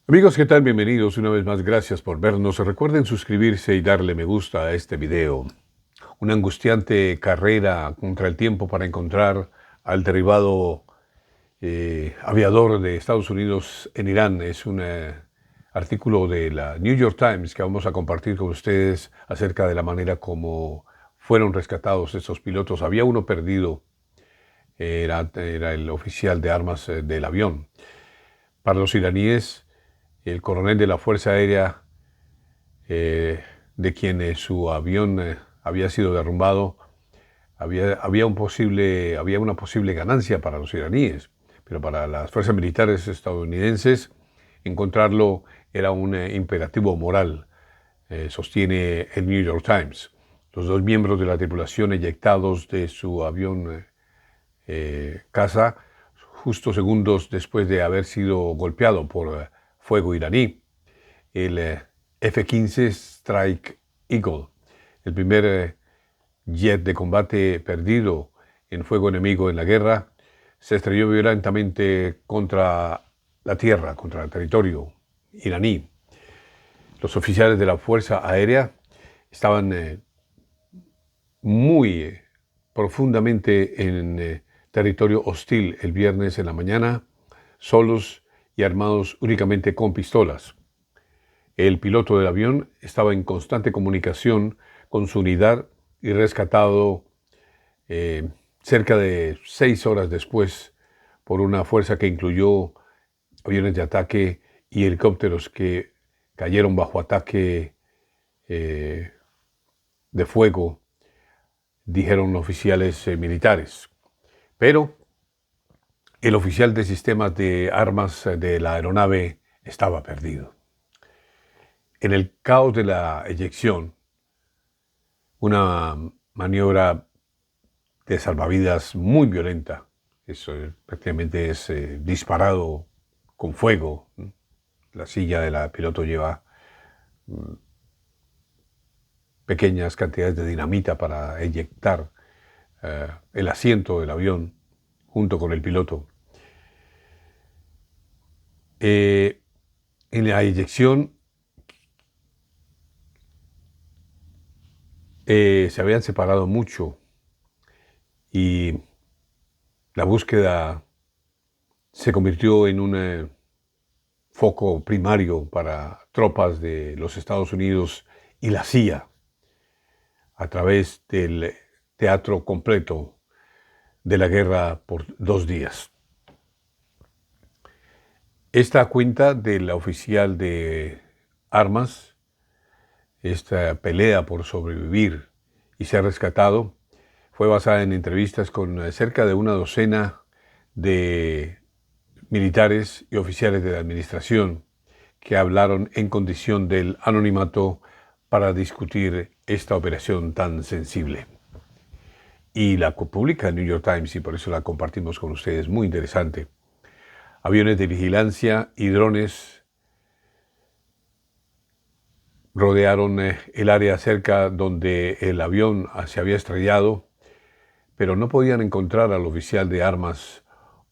Amigos, ¿qué tal? Bienvenidos una vez más. Gracias por vernos. Recuerden suscribirse y darle me gusta a este video. Una angustiante carrera contra el tiempo para encontrar al derribado aviador de Estados Unidos en Irán. Es un artículo de la New York Times que vamos a compartir con ustedes acerca de la manera como fueron rescatados estos pilotos. Había uno perdido, era el oficial de armas del avión. Para los iraníes, el coronel de la Fuerza Aérea, de quien su avión había sido derrumbado, había una posible ganancia para los iraníes, pero para las fuerzas militares estadounidenses encontrarlo era un imperativo moral, sostiene el New York Times. Los dos miembros de la tripulación eyectados de su avión caza justo segundos después de haber sido golpeado por fuego iraní. El F-15 Strike Eagle, el primer jet de combate perdido en fuego enemigo en la guerra, se estrelló violentamente contra la tierra, contra el territorio iraní. Los oficiales de la Fuerza Aérea estaban muy profundamente en territorio hostil el viernes en la mañana, solos y armados únicamente con pistolas. El piloto del avión estaba en constante comunicación con su unidad y rescatado cerca de 6 horas después por una fuerza que incluyó aviones de ataque y helicópteros que cayeron bajo ataque de fuego, dijeron oficiales militares. Pero el oficial de sistemas de armas de la aeronave estaba perdido. En el caos de la eyección, una maniobra de salvavidas muy violenta, eso prácticamente es disparado con fuego. La silla de la piloto lleva pequeñas cantidades de dinamita para eyectar el asiento del avión junto con el piloto. En la eyección se habían separado mucho y la búsqueda se convirtió en un foco primario para tropas de los Estados Unidos y la CIA a través del teatro completo de la guerra por 2 días. Esta cuenta del oficial de armas, esta pelea por sobrevivir y ser rescatado, fue basada en entrevistas con cerca de una docena de militares y oficiales de la administración que hablaron en condición del anonimato para discutir esta operación tan sensible. Y la publica el New York Times y por eso la compartimos con ustedes. Muy interesante. Aviones de vigilancia y drones rodearon el área cerca donde el avión se había estrellado, pero no podían encontrar al oficial de armas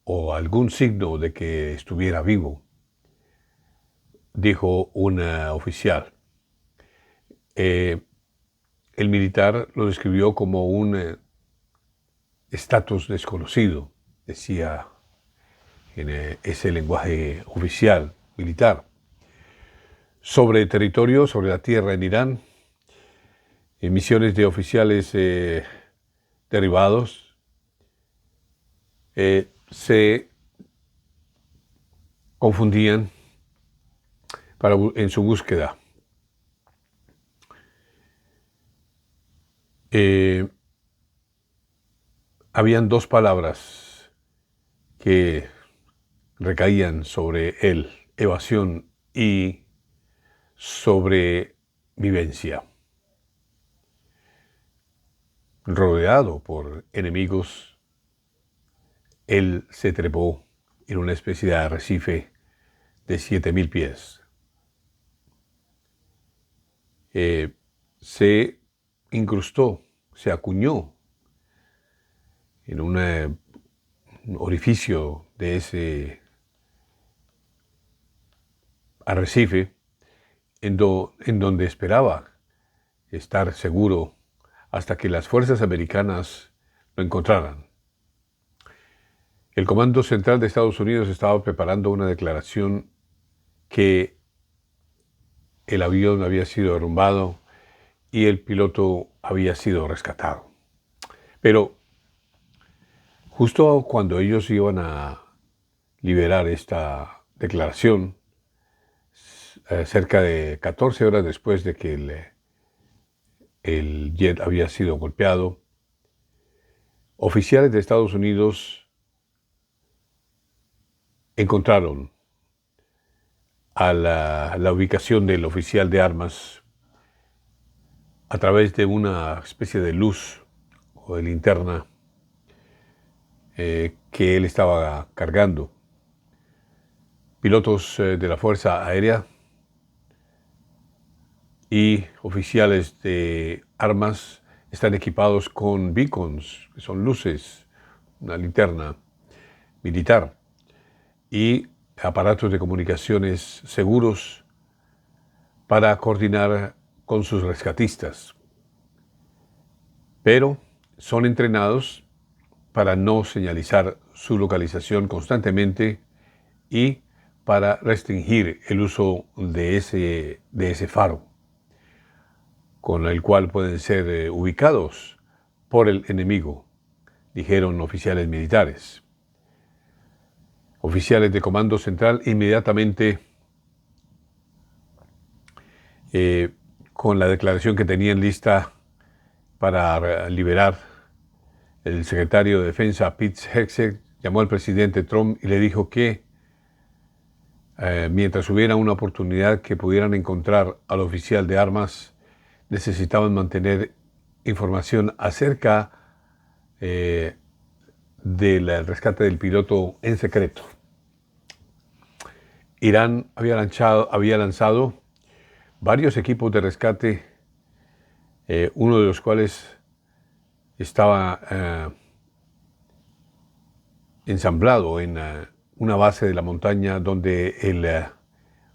o algún signo de que estuviera vivo, dijo un oficial. El militar lo describió como un estatus desconocido, decía en ese lenguaje oficial militar. Sobre territorio, sobre la tierra en Irán, misiones de oficiales derribados se confundían en su búsqueda. Habían 2 palabras que recaían sobre él: evasión y sobrevivencia. Rodeado por enemigos, él se trepó en una especie de arrecife de 7.000 pies. Se incrustó, se acuñó en un orificio de ese arrecife en donde esperaba estar seguro hasta que las fuerzas americanas lo encontraran. El Comando Central de Estados Unidos estaba preparando una declaración que el avión había sido derrumbado y el piloto había sido rescatado. Pero justo cuando ellos iban a liberar esta declaración, cerca de 14 horas después de que el jet había sido golpeado, oficiales de Estados Unidos encontraron a la ubicación del oficial de armas a través de una especie de luz o de linterna que él estaba cargando. Pilotos de la Fuerza Aérea y oficiales de armas están equipados con beacons, que son luces, una linterna militar, y aparatos de comunicaciones seguros para coordinar con sus rescatistas. Pero son entrenados para no señalizar su localización constantemente y para restringir el uso de ese faro, con el cual pueden ser ubicados por el enemigo, dijeron oficiales militares. Oficiales de Comando Central inmediatamente, con la declaración que tenían lista para liberar, el secretario de Defensa, Pete Hegseth, llamó al presidente Trump y le dijo que mientras hubiera una oportunidad que pudieran encontrar al oficial de armas, necesitaban mantener información acerca del rescate del piloto en secreto. Irán había lanzado varios equipos de rescate, uno de los cuales estaba ensamblado en una base de la montaña donde el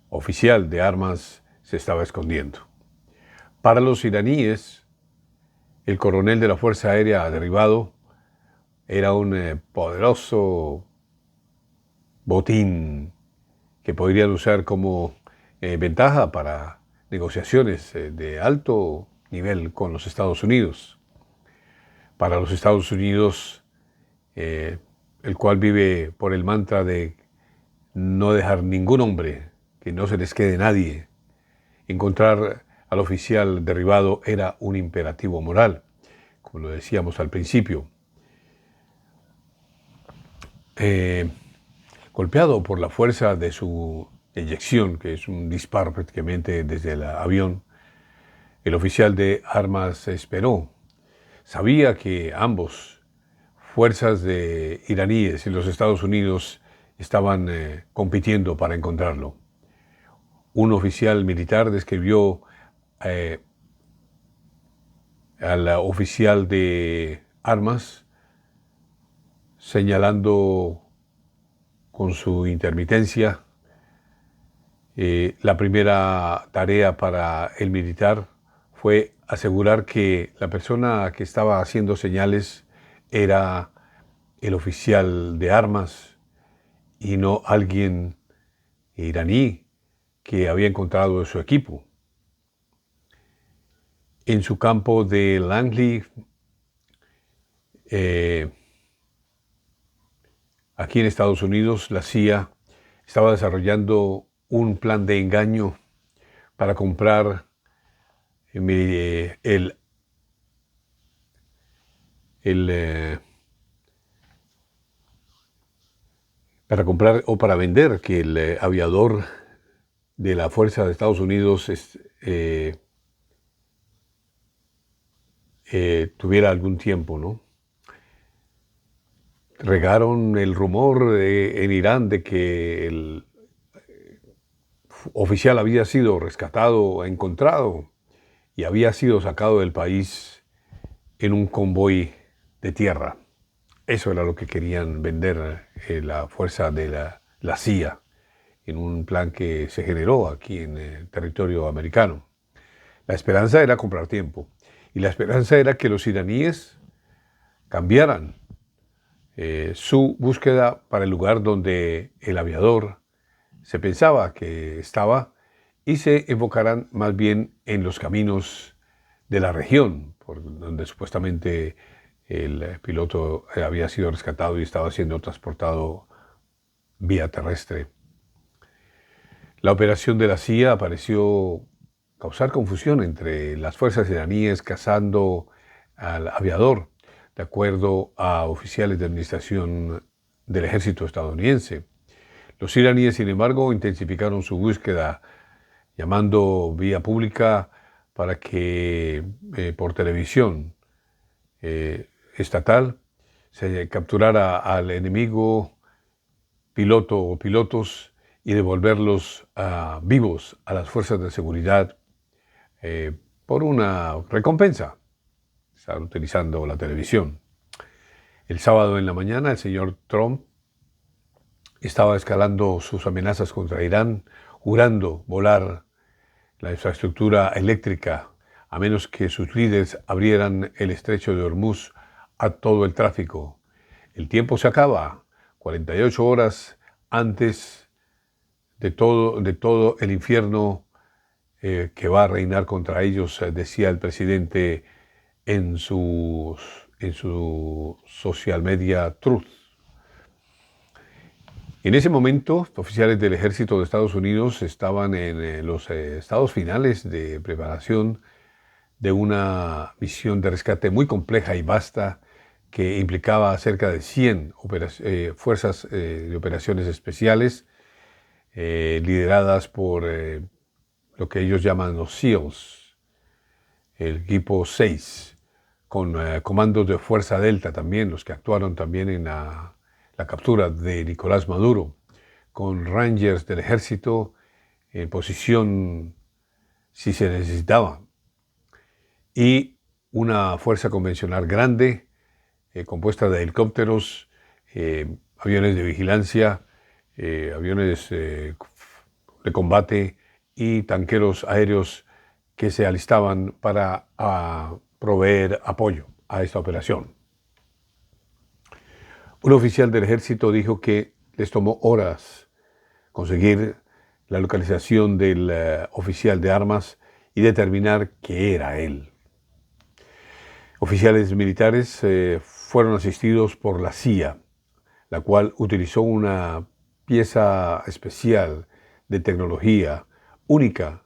oficial de armas se estaba escondiendo. Para los iraníes, el coronel de la Fuerza Aérea derribado era un poderoso botín que podrían usar como ventaja para negociaciones de alto nivel con los Estados Unidos. Para los Estados Unidos, el cual vive por el mantra de no dejar ningún hombre, que no se les quede nadie, encontrar al oficial derribado era un imperativo moral, como lo decíamos al principio. Golpeado por la fuerza de su eyección, que es un disparo prácticamente desde el avión, el oficial de armas esperó. Sabía que ambos, fuerzas de iraníes y los Estados Unidos, estaban compitiendo para encontrarlo. Un oficial militar describió al oficial de armas señalando con su intermitencia. La primera tarea para el militar fue asegurar que la persona que estaba haciendo señales era el oficial de armas y no alguien iraní que había encontrado su equipo. En su campo de Langley, aquí en Estados Unidos, la CIA estaba desarrollando un plan de engaño para comprar para comprar o para vender que el aviador de la Fuerza de Estados Unidos tuviera algún tiempo, ¿no? Regaron el rumor en Irán de que el oficial había sido rescatado, encontrado y había sido sacado del país en un convoy de tierra. Eso era lo que querían vender la fuerza de la CIA en un plan que se generó aquí en el territorio americano. La esperanza era comprar tiempo y la esperanza era que los iraníes cambiaran su búsqueda para el lugar donde el aviador se pensaba que estaba y se enfocaran más bien en los caminos de la región, por donde supuestamente el piloto había sido rescatado y estaba siendo transportado vía terrestre. La operación de la CIA pareció causar confusión entre las fuerzas iraníes cazando al aviador, de acuerdo a oficiales de administración del ejército estadounidense. Los iraníes, sin embargo, intensificaron su búsqueda, llamando vía pública para que por televisión estatal se capturara al enemigo piloto o pilotos y devolverlos vivos a las fuerzas de seguridad por una recompensa. Están utilizando la televisión. El sábado en la mañana el señor Trump estaba escalando sus amenazas contra Irán, jurando volar la infraestructura eléctrica a menos que sus líderes abrieran el estrecho de Hormuz a todo el tráfico. El tiempo se acaba, 48 horas antes de todo el infierno que va a reinar contra ellos, decía el presidente en su social media Truth. En ese momento, oficiales del ejército de Estados Unidos estaban en los estados finales de preparación de una misión de rescate muy compleja y vasta que implicaba cerca de 100 fuerzas de operaciones especiales lideradas por lo que ellos llaman los SEALs, el equipo 6, con comandos de Fuerza Delta también, los que actuaron también en la captura de Nicolás Maduro, con Rangers del ejército en posición si se necesitaba, y una fuerza convencional grande compuesta de helicópteros, aviones de vigilancia, aviones de combate y tanqueros aéreos que se alistaban para proveer apoyo a esta operación. Un oficial del ejército dijo que les tomó horas conseguir la localización del oficial de armas y determinar que era él. Oficiales militares fueron asistidos por la CIA, la cual utilizó una pieza especial de tecnología única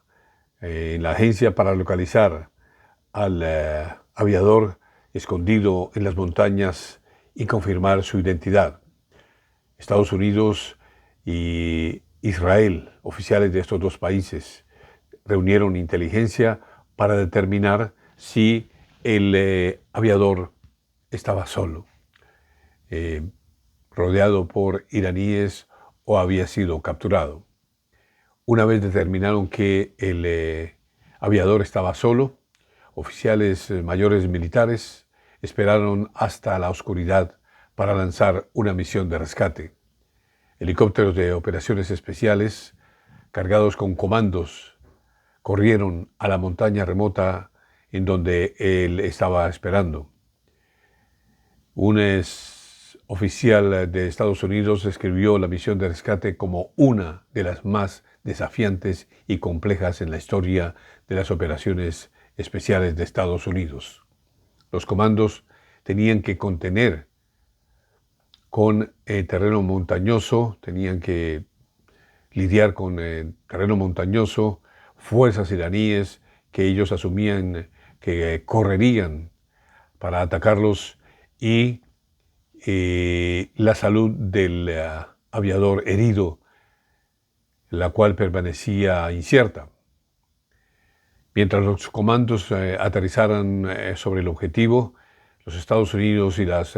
en la agencia para localizar al aviador escondido en las montañas y confirmar su identidad. Estados Unidos y Israel, oficiales de estos dos países, reunieron inteligencia para determinar si el aviador estaba solo, rodeado por iraníes o había sido capturado. Una vez determinaron que el aviador estaba solo, oficiales mayores militares esperaron hasta la oscuridad para lanzar una misión de rescate. Helicópteros de operaciones especiales, cargados con comandos, corrieron a la montaña remota en donde él estaba esperando. Un oficial de Estados Unidos describió la misión de rescate como una de las más desafiantes y complejas en la historia de las operaciones especiales de Estados Unidos. Los comandos tenían que contener con terreno montañoso, tenían que lidiar con terreno montañoso, fuerzas iraníes que ellos asumían que correrían para atacarlos y la salud del aviador herido, la cual permanecía incierta. Mientras los comandos aterrizaran sobre el objetivo, los Estados Unidos y los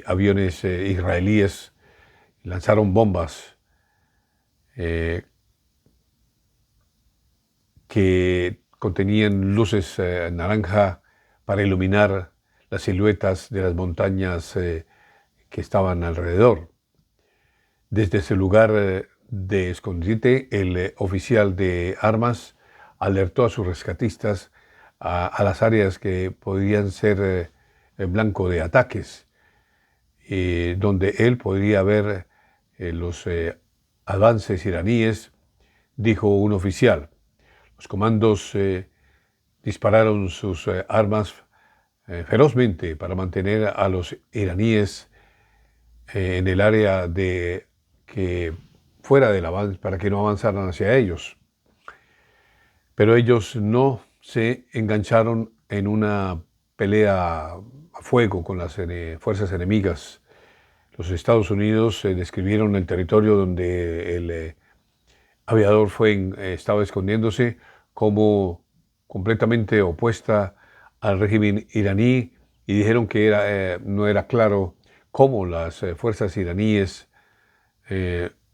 aviones israelíes lanzaron bombas que contenían luces naranja para iluminar las siluetas de las montañas que estaban alrededor. Desde ese lugar de escondite, el oficial de armas alertó a sus rescatistas a las áreas que podrían ser blanco de ataques, donde él podría ver los avances iraníes, dijo un oficial. Los comandos dispararon sus armas ferozmente para mantener a los iraníes en el área de que fuera del avance, para que no avanzaran hacia ellos. Pero ellos no se engancharon en una pelea a fuego con las fuerzas enemigas. Los Estados Unidos describieron el territorio donde el aviador estaba escondiéndose como completamente opuesta al régimen iraní, y dijeron que no era claro cómo las fuerzas iraníes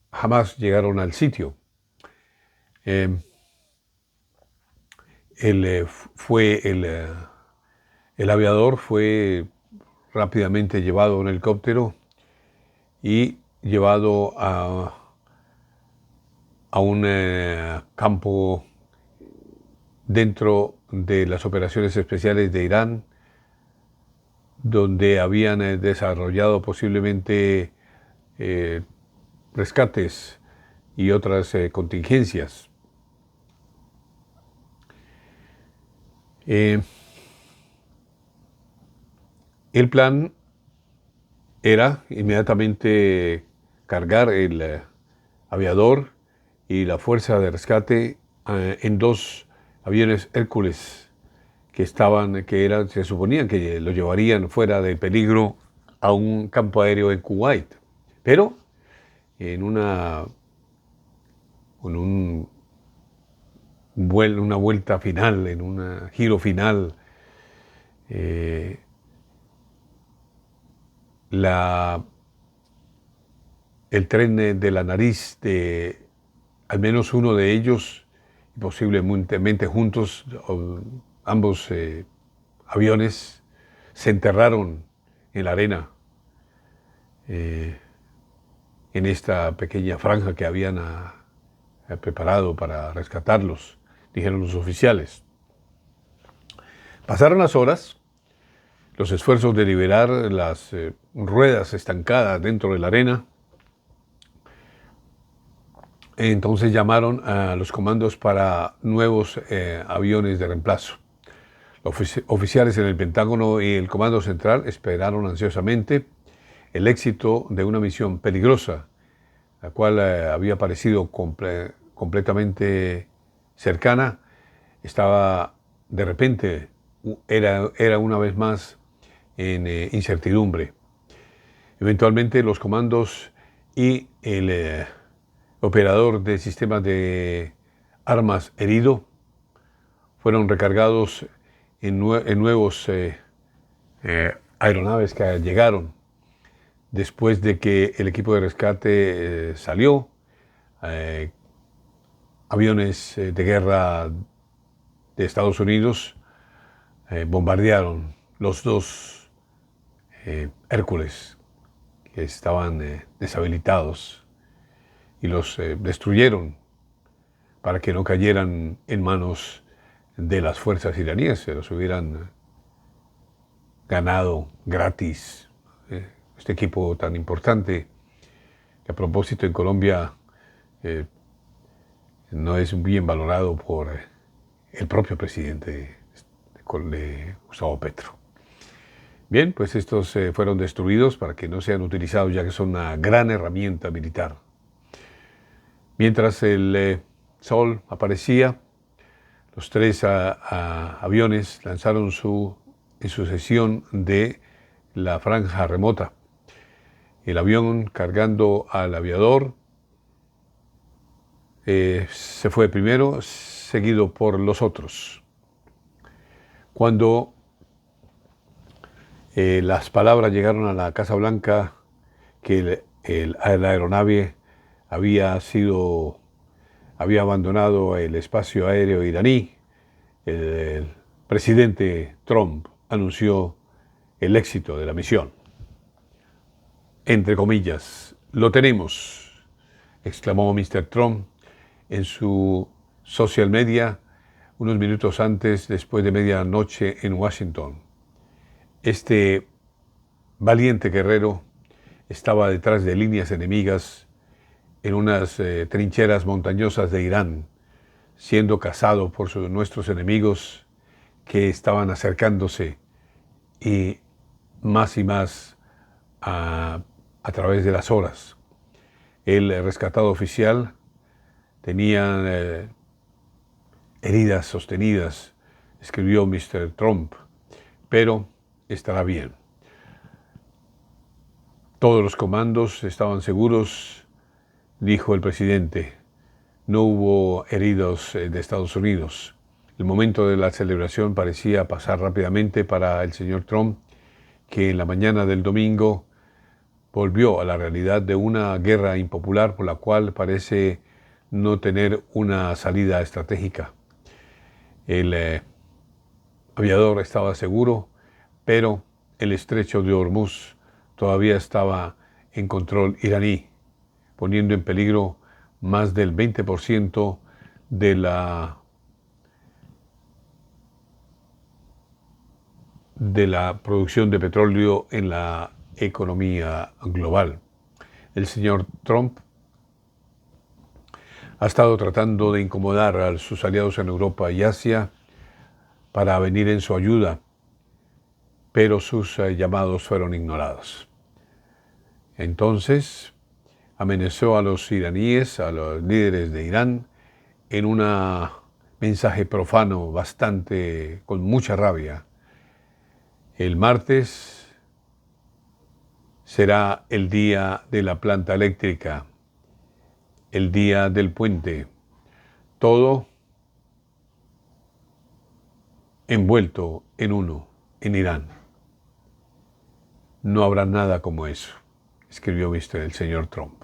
jamás llegaron al sitio. El aviador fue rápidamente llevado a un helicóptero y llevado a un campo dentro de las operaciones especiales de Irán, donde habían desarrollado posiblemente rescates y otras contingencias. El plan era inmediatamente cargar el aviador y la fuerza de rescate en dos aviones Hércules se suponían que lo llevarían fuera de peligro a un campo aéreo en Kuwait. Pero en una vuelta final, en un giro final, el tren de la nariz de al menos uno de ellos, posiblemente juntos, ambos aviones se enterraron en la arena, en esta pequeña franja que habían preparado para rescatarlos, dijeron los oficiales. Pasaron las horas, los esfuerzos de liberar las ruedas estancadas dentro de la arena. Entonces llamaron a los comandos para nuevos aviones de reemplazo. Los oficiales en el Pentágono y el Comando Central esperaron ansiosamente el éxito de una misión peligrosa, la cual había parecido completamente cercana. Estaba de repente, era una vez más en incertidumbre. Eventualmente los comandos y el operador de sistemas de armas herido fueron recargados en nuevos aeronaves que llegaron después de que el equipo de rescate salió. Aviones de guerra de Estados Unidos bombardearon los dos Hércules que estaban deshabilitados y los destruyeron para que no cayeran en manos de las fuerzas iraníes, se los hubieran ganado gratis. Este equipo tan importante, que a propósito en Colombia no es bien valorado por el propio presidente Gustavo Petro. Bien, pues estos fueron destruidos para que no sean utilizados, ya que son una gran herramienta militar. Mientras el sol aparecía, los tres aviones lanzaron en sucesión de la franja remota. El avión cargando al aviador se fue primero, seguido por los otros. Cuando las palabras llegaron a la Casa Blanca que la aeronave había abandonado el espacio aéreo iraní, el presidente Trump anunció el éxito de la misión. Entre comillas, lo tenemos. exclamó Mr. Trump en su social media unos minutos antes, después de medianoche en Washington. Este valiente guerrero estaba detrás de líneas enemigas en unas trincheras montañosas de Irán, siendo cazado por nuestros enemigos que estaban acercándose y más a través de las horas. El rescatado oficial tenía heridas sostenidas, escribió Mr. Trump, pero estará bien. Todos los comandos estaban seguros, dijo el presidente. No hubo heridos de Estados Unidos. El momento de la celebración parecía pasar rápidamente para el señor Trump, que en la mañana del domingo volvió a la realidad de una guerra impopular por la cual parece no tener una salida estratégica. El aviador estaba seguro, pero el estrecho de Hormuz todavía estaba en control iraní, poniendo en peligro más del 20% de la producción de petróleo en la economía global. El señor Trump ha estado tratando de incomodar a sus aliados en Europa y Asia para venir en su ayuda, pero sus llamados fueron ignorados. Entonces, amenazó a los iraníes, a los líderes de Irán, en un mensaje profano con mucha rabia. El martes será el día de la planta eléctrica, el día del puente, todo envuelto en uno, en Irán. No habrá nada como eso, escribió el señor Trump.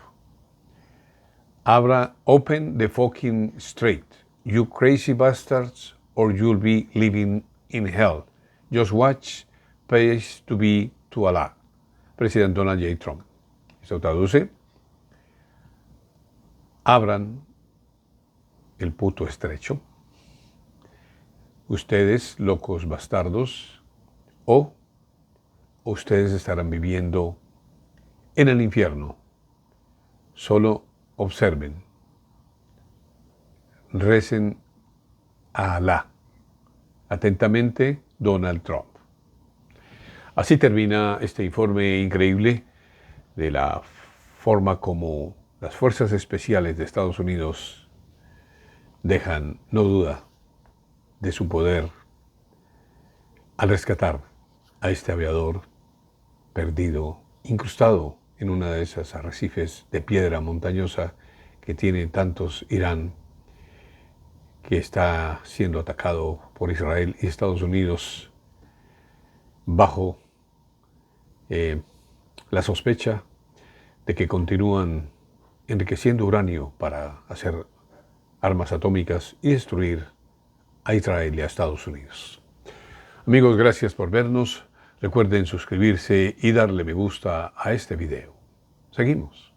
Open the fucking strait, you crazy bastards, or you'll be living in hell. Just watch, praise to be to Allah. Presidente Donald J. Trump. Esto traduce: abran el puto estrecho, ustedes locos bastardos, o ustedes estarán viviendo en el infierno. Solo observen, recen a Alá. Atentamente, Donald Trump. Así termina este informe increíble de la forma como las fuerzas especiales de Estados Unidos dejan no duda de su poder al rescatar a este aviador perdido, incrustado en una de esas arrecifes de piedra montañosa que tiene tantos Irán, que está siendo atacado por Israel y Estados Unidos bajo la sospecha de que continúan enriqueciendo uranio para hacer armas atómicas y destruir a Israel y a Estados Unidos. Amigos, gracias por vernos. Recuerden suscribirse y darle me gusta a este video. Seguimos.